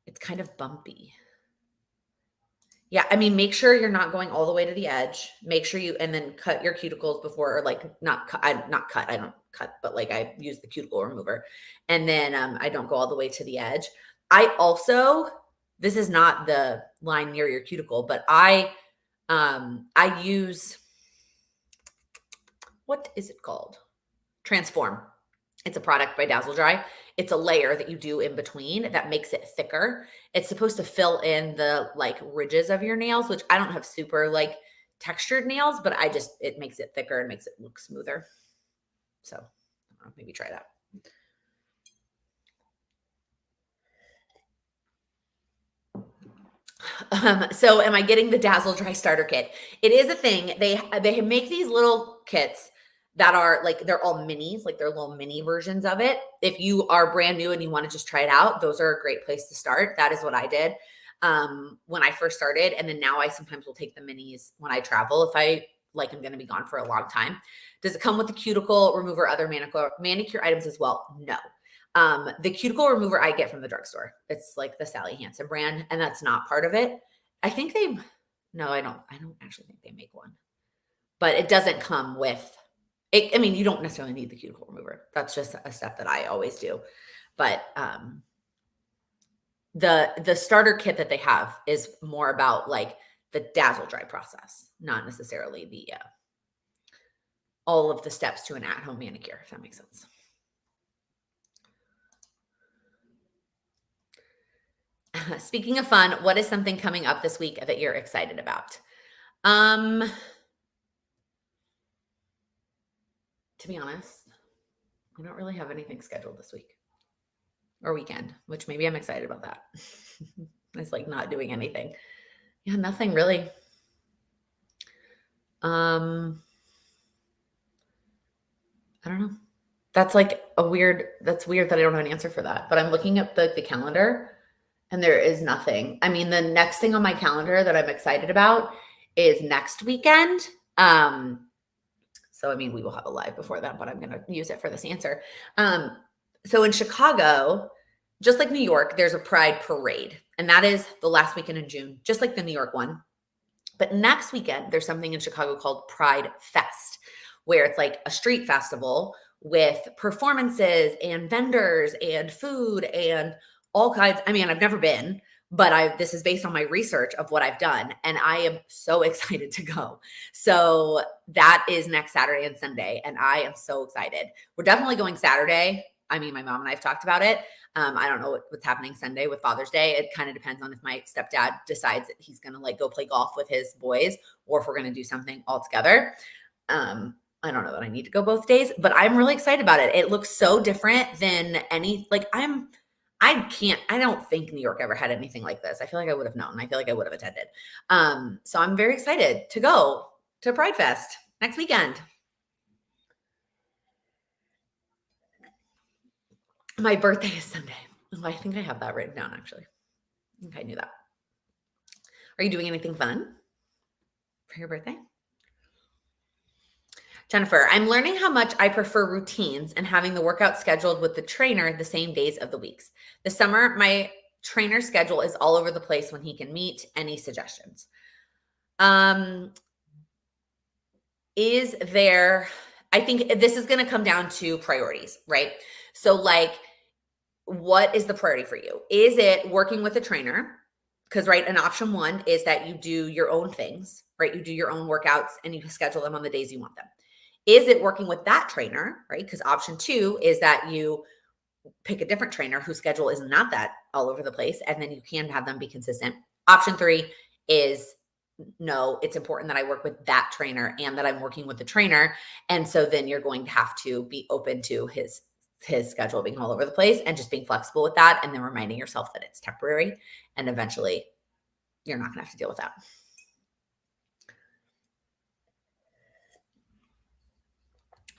It's kind of bumpy. Yeah, I mean, make sure you're not going all the way to the edge. Make sure you, and then cut your cuticles before, or like not cut, I don't cut, but like I use the cuticle remover. And then I don't go all the way to the edge. I also, this is not the line near your cuticle, but I use, what is it called? Transform. It's a product by Dazzle Dry. It's a layer that you do in between that makes it thicker. It's supposed to fill in the like ridges of your nails, which I don't have super like textured nails, but it makes it thicker and makes it look smoother. So I don't know, maybe try that. So am I getting the Dazzle Dry starter kit? It is a thing. They make these little kits that are like, they're all minis, like they're little mini versions of it. If you are brand new and you want to just try it out, those are a great place to start. That is what I did when I first started. And then now I sometimes will take the minis when I travel if I like I'm going to be gone for a long time. Does it come with the cuticle remover, other manicure items as well? No. The cuticle remover I get from the drugstore. It's like the Sally Hansen brand, and that's not part of it. I think no, I don't actually think they make one, but it doesn't come with it. I mean, you don't necessarily need the cuticle remover. That's just a step that I always do. But the starter kit that they have is more about like the Dazzle Dry process, not necessarily the all of the steps to an at-home manicure, if that makes sense. Speaking of fun, what is something coming up this week that you're excited about? To be honest, I don't really have anything scheduled this week or weekend, which maybe I'm excited about that. It's like not doing anything. Yeah, nothing really. I don't know. That's like that's weird that I don't have an answer for that. But I'm looking at the calendar and there is nothing. I mean, the next thing on my calendar that I'm excited about is next weekend. So, I mean, we will have a live before that, but I'm going to use it for this answer. So in Chicago, just like New York, there's a Pride Parade, and that is the last weekend in June, just like the New York one. But next weekend, there's something in Chicago called Pride Fest, where it's like a street festival with performances and vendors and food and all kinds. I mean, I've never been, but this is based on my research of what I've done, and I am so excited to go. So that is next Saturday and Sunday, and I am so excited. We're definitely going Saturday. I mean, my mom and I have talked about it. I don't know what's happening Sunday with Father's Day. It kind of depends on if my stepdad decides that he's going to like go play golf with his boys or if we're going to do something all together. I don't know that I need to go both days, but I'm really excited about it. It looks so different than I don't think New York ever had anything like this. I feel like I would have known. I feel like I would have attended. So I'm very excited to go to Pride Fest next weekend. My birthday is Sunday. Oh, I think I have that written down, actually. I think I knew that. Are you doing anything fun for your birthday? Jennifer, I'm learning how much I prefer routines and having the workout scheduled with the trainer the same days of the weeks. This summer, my trainer schedule is all over the place when he can meet. Any suggestions? I think this is going to come down to priorities, right? So like, what is the priority for you? Is it working with a trainer? Because, right, an option one is that you do your own things, right? You do your own workouts and you schedule them on the days you want them. Is it working with that trainer, right? Because option two is that you pick a different trainer whose schedule is not that all over the place, and then you can have them be consistent. Option 3 is no, it's important that I work with that trainer and that I'm working with the trainer. And so then you're going to have to be open to his schedule being all over the place and just being flexible with that, and then reminding yourself that it's temporary and eventually you're not going to have to deal with that.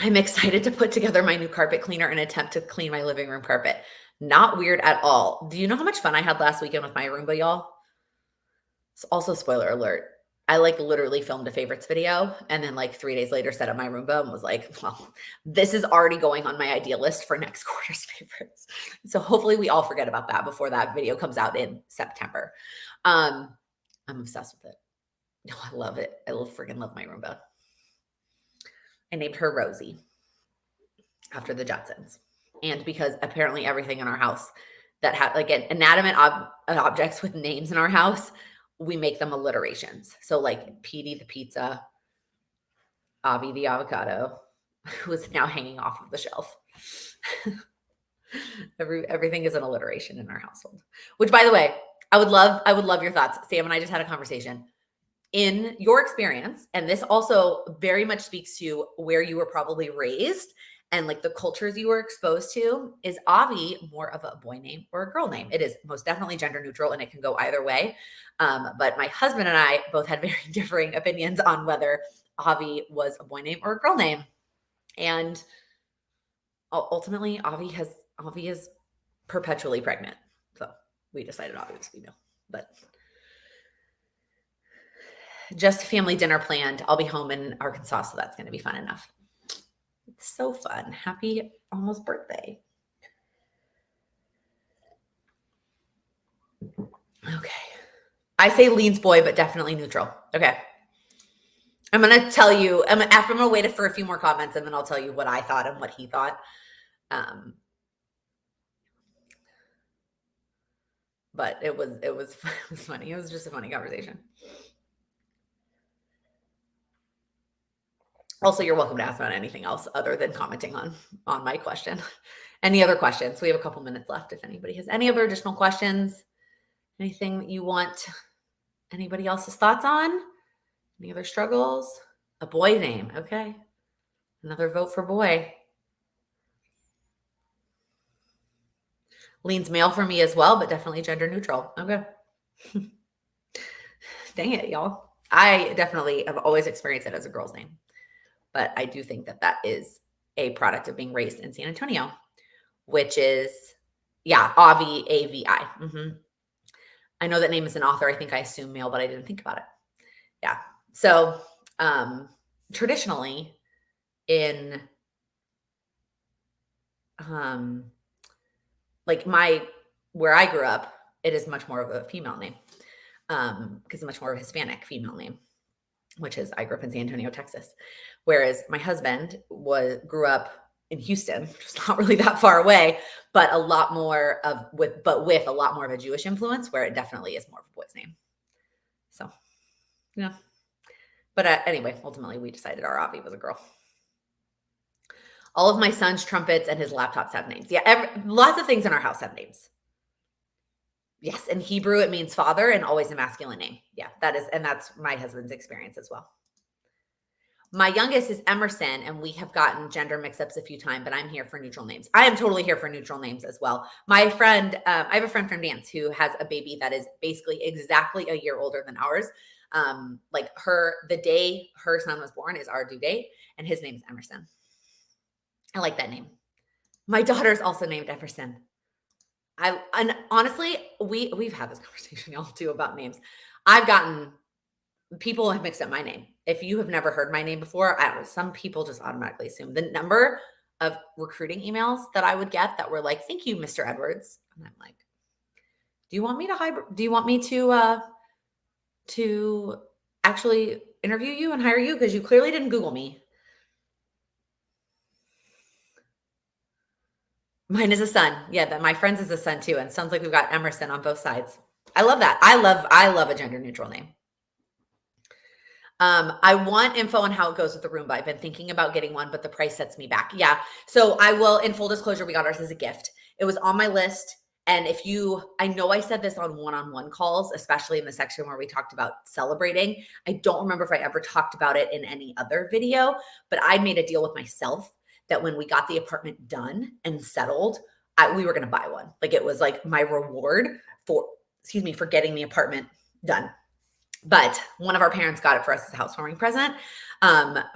I'm excited to put together my new carpet cleaner and attempt to clean my living room carpet. Not weird at all. Do you know how much fun I had last weekend with my Roomba, y'all? It's also, spoiler alert, I literally filmed a favorites video and then 3 days later set up my Roomba and was like, well, this is already going on my idea list for next quarter's favorites. So hopefully we all forget about that before that video comes out in September. I'm obsessed with it. No, I love it. I freaking love my Roomba. I named her Rosie after the Jetsons. And because apparently everything in our house that had inanimate objects with names in our house, we make them alliterations. So Petey the pizza, Avi the avocado, who is now hanging off of the shelf. Everything is an alliteration in our household. Which, by the way, I would love your thoughts. Sam and I just had a conversation. In your experience, and this also very much speaks to where you were probably raised and the cultures you were exposed to, is Avi more of a boy name or a girl name? It is most definitely gender neutral and it can go either way. But my husband and I both had very differing opinions on whether Avi was a boy name or a girl name. And ultimately, Avi is perpetually pregnant. So we decided Avi was female. But just family dinner planned. I'll be home in Arkansas, so that's going to be fun enough. It's so fun. Happy almost birthday. Okay. I say leans boy, but definitely neutral. Okay. I'm going to tell you, I'm going to wait for a few more comments and then I'll tell you what I thought and what he thought. But it was funny. It was just a funny conversation. Also, you're welcome to ask about anything else other than commenting on my question. Any other questions? We have a couple minutes left. If anybody has any other additional questions, anything that you want anybody else's thoughts on? Any other struggles? A boy name. Okay. Another vote for boy. Leans male for me as well, but definitely gender neutral. Okay. Dang it, y'all. I definitely have always experienced it as a girl's name. But I do think that is a product of being raised in San Antonio, which is, Avi, A-V-I. Mm-hmm. I know that name is an author. I think I assume male, but I didn't think about it. Yeah. So traditionally in where I grew up, it is much more of a female name because it's much more of a Hispanic female name, which is, I grew up in San Antonio, Texas. Whereas my husband grew up in Houston, which is not really that far away, but with a lot more of a Jewish influence, where it definitely is more of a boy's name. So, yeah. But anyway, ultimately we decided our Avi was a girl. All of my son's trumpets and his laptops have names. Yeah, lots of things in our house have names. Yes, in Hebrew it means father and always a masculine name. Yeah, that's my husband's experience as well. My youngest is Emerson, and we have gotten gender mix-ups a few times, but I'm here for neutral names. I am totally here for neutral names as well. My friend, I have a friend from dance who has a baby that is basically exactly a year older than ours. The day her son was born is our due date, and his name is Emerson. I like that name. My daughter's also named Emerson. And honestly, we've had this conversation, y'all, too, about names. People have mixed up my name. If you have never heard my name before, some people just automatically assume. The number of recruiting emails that I would get that were like, "Thank you, Mr. Edwards," and I'm like, "Do you want me to actually interview you and hire you? Because you clearly didn't Google me." Mine is a son. Yeah, my friend's is a son too. And it sounds like we've got Emerson on both sides. I love that. I love a gender neutral name. I want info on how it goes with the Roomba. I've been thinking about getting one, but the price sets me back. Yeah. So I will, in full disclosure, we got ours as a gift. It was on my list. And I know I said this on one-on-one calls, especially in the section where we talked about celebrating. I don't remember if I ever talked about it in any other video, but I made a deal with myself that when we got the apartment done and settled, we were going to buy one. Like it was like my reward for getting the apartment done. But one of our parents got it for us as a housewarming present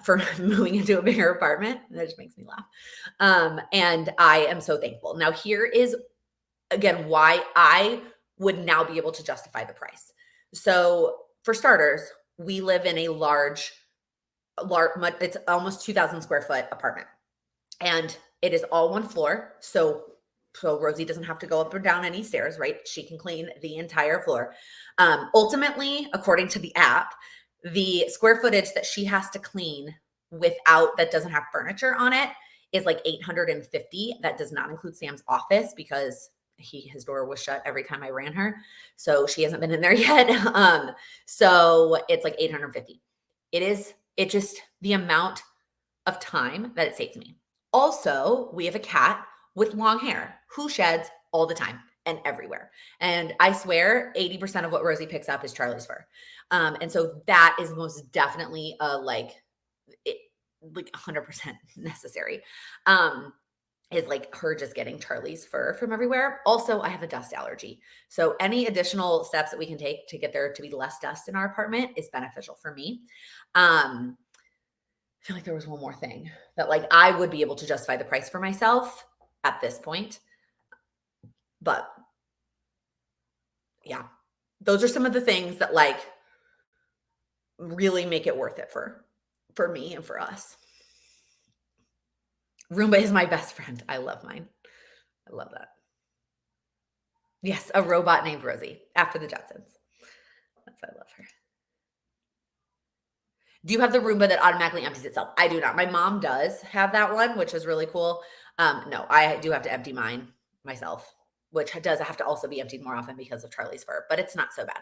for moving into a bigger apartment. That just makes me laugh. And I am so thankful. Now, here is, again, why I would now be able to justify the price. So for starters, we live in a large, it's almost 2,000 square foot apartment. And it is all one floor. So Rosie doesn't have to go up or down any stairs, right? She can clean the entire floor. Ultimately, according to the app, the square footage that she has to clean that doesn't have furniture on it is like 850. That does not include Sam's office because his door was shut every time I ran her. So she hasn't been in there yet. So it's like 850. It just the amount of time that it saves me. Also, we have a cat with long hair who sheds all the time and everywhere. And I swear 80% of what Rosie picks up is Charlie's fur. And so that is most definitely like 100% necessary. Is like her just getting Charlie's fur from everywhere. Also, I have a dust allergy. So any additional steps that we can take to get there to be less dust in our apartment is beneficial for me. I feel like there was one more thing that like I would be able to justify the price for myself at this point. But yeah, those are some of the things that like really make it worth it for me and for us. Roomba is my best friend. I love mine. I love that. Yes, a robot named Rosie after the Jetsons. I love her. Do you have the Roomba that automatically empties itself? I do not. My mom does have that one, which is really cool. No, I do have to empty mine myself, which does have to also be emptied more often because of Charlie's fur, but it's not so bad.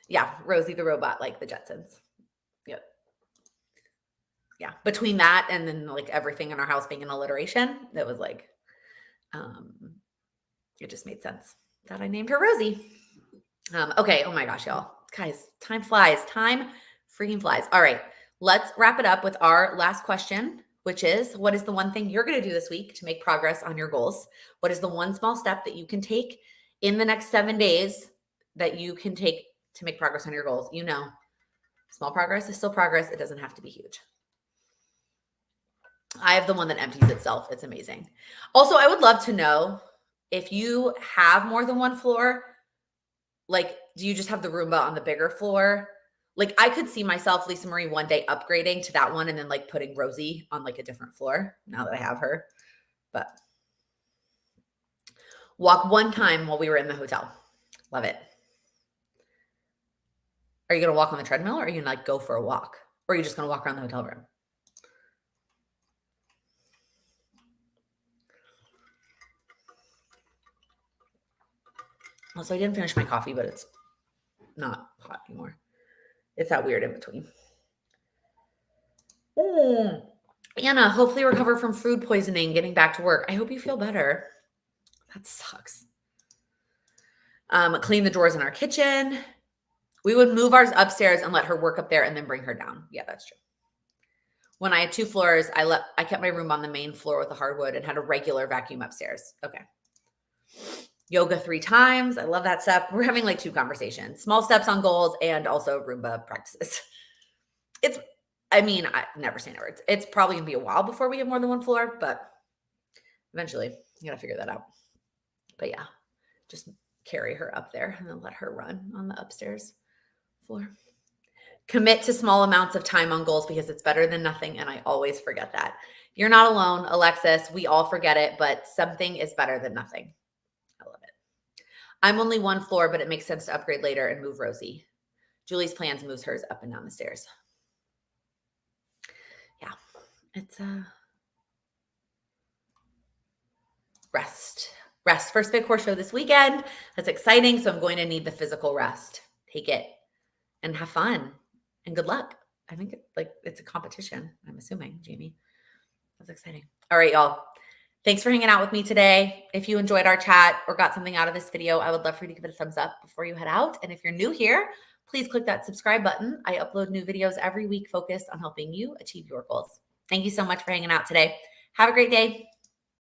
Yeah, Rosie the robot, like the Jetsons. Yep. Yeah, between that and then like everything in our house being an alliteration, it was like, it just made sense that I named her Rosie. Okay. Oh my gosh, y'all. Guys, time flies. Time freaking flies. All right. Let's wrap it up with our last question, which is, what is the one thing you're going to do this week to make progress on your goals? What is the one small step that you can take in the next 7 days that you can take to make progress on your goals? You know, small progress is still progress. It doesn't have to be huge. I have the one that empties itself. It's amazing. Also, I would love to know if you have more than one floor. Like, do you just have the Roomba on the bigger floor? Like, I could see myself, Lisa Marie, one day upgrading to that one and then like putting Rosie on like a different floor now that I have her. But walk one time while we were in the hotel. Love it. Are you going to walk on the treadmill or are you going to like go for a walk? Or are you just going to walk around the hotel room? Also, I didn't finish my coffee, but it's not hot anymore. It's that weird in between. Anna, hopefully recover from food poisoning, getting back to work. I hope you feel better. That sucks. Clean the drawers in our kitchen. We would move ours upstairs and let her work up there and then bring her down. Yeah, that's true. When I had 2 floors, I kept my room on the main floor with the hardwood and had a regular vacuum upstairs. Okay. Yoga 3 times. I love that step. We're having like 2 conversations. Small steps on goals and also Roomba practices. I never say never. It's probably going to be a while before we have more than 1 floor, but eventually you got to figure that out. But yeah, just carry her up there and then let her run on the upstairs floor. Commit to small amounts of time on goals because it's better than nothing. And I always forget that. You're not alone, Alexis. We all forget it, but something is better than nothing. I love it. I'm only 1 floor, but it makes sense to upgrade later and move Rosie. Julie's plans moves hers up and down the stairs. Yeah, it's rest. First big horse show this weekend. That's exciting. So I'm going to need the physical rest. Take it and have fun and good luck. I think it's a competition. I'm assuming, Jamie. That's exciting. All right, y'all. Thanks for hanging out with me today. If you enjoyed our chat or got something out of this video, I would love for you to give it a thumbs up before you head out. And if you're new here, please click that subscribe button. I upload new videos every week focused on helping you achieve your goals. Thank you so much for hanging out today. Have a great day.